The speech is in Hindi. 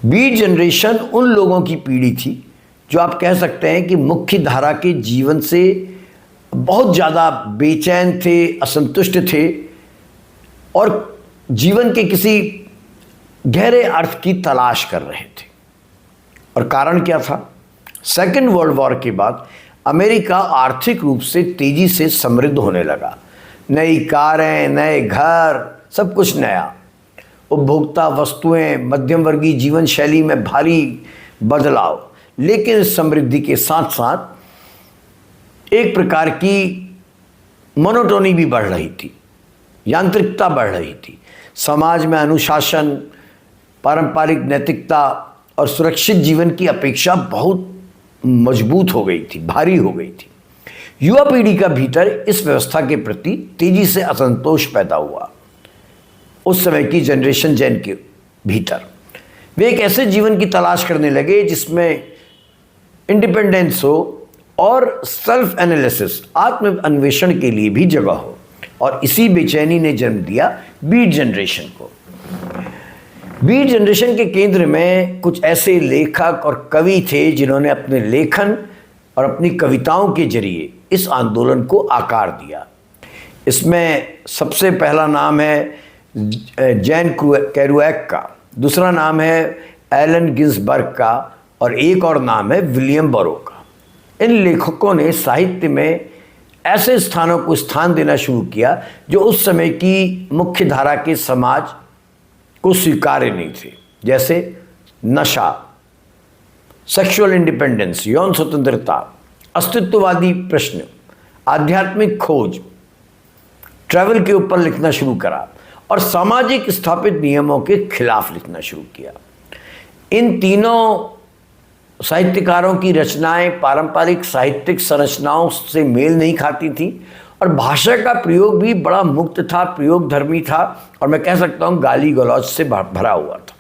बीट जनरेशन उन लोगों की पीढ़ी थी जो आप कह सकते हैं कि मुख्य धारा के जीवन से बहुत ज़्यादा बेचैन थे, असंतुष्ट थे और जीवन के किसी गहरे अर्थ की तलाश कर रहे थे। और कारण क्या था? सेकेंड वर्ल्ड वॉर के बाद अमेरिका आर्थिक रूप से तेजी से समृद्ध होने लगा। नई कारें, नए घर, सब कुछ नया। उपभोक्ता वस्तुएं, मध्यम वर्गीय जीवन शैली में भारी बदलाव। लेकिन इस समृद्धि के साथ साथ एक प्रकार की मोनोटोनी भी बढ़ रही थी, यांत्रिकता बढ़ रही थी। समाज में अनुशासन, पारंपरिक नैतिकता और सुरक्षित जीवन की अपेक्षा बहुत मजबूत हो गई थी, भारी हो गई थी। युवा पीढ़ी का भीतर इस व्यवस्था के प्रति तेजी से असंतोष पैदा हुआ। उस समय की जनरेशन जेन के भीतर वे एक ऐसे जीवन की तलाश करने लगे जिसमें इंडिपेंडेंस हो और सेल्फ एनालिसिस, आत्म अन्वेषण के लिए भी जगह हो। और इसी बेचैनी ने जन्म दिया बीट जनरेशन को। बीट जनरेशन के केंद्र में कुछ ऐसे लेखक और कवि थे जिन्होंने अपने लेखन और अपनी कविताओं के जरिए इस आंदोलन को आकार दिया। इसमें सबसे पहला नाम है जैन केरुएक का, दूसरा नाम है एलन गिन्सबर्ग का और एक और नाम है विलियम बरो का। इन लेखकों ने साहित्य में ऐसे स्थानों को स्थान देना शुरू किया जो उस समय की मुख्य धारा के समाज को स्वीकार्य नहीं थे, जैसे नशा, सेक्सुअल इंडिपेंडेंस, यौन स्वतंत्रता, अस्तित्ववादी प्रश्न, आध्यात्मिक खोज, ट्रैवल के ऊपर लिखना शुरू करा और सामाजिक स्थापित नियमों के खिलाफ लिखना शुरू किया। इन तीनों साहित्यकारों की रचनाएं पारंपरिक साहित्यिक संरचनाओं से मेल नहीं खाती थी और भाषा का प्रयोग भी बड़ा मुक्त था, प्रयोग धर्मी था और मैं कह सकता हूँ गाली गलौज से भरा हुआ था।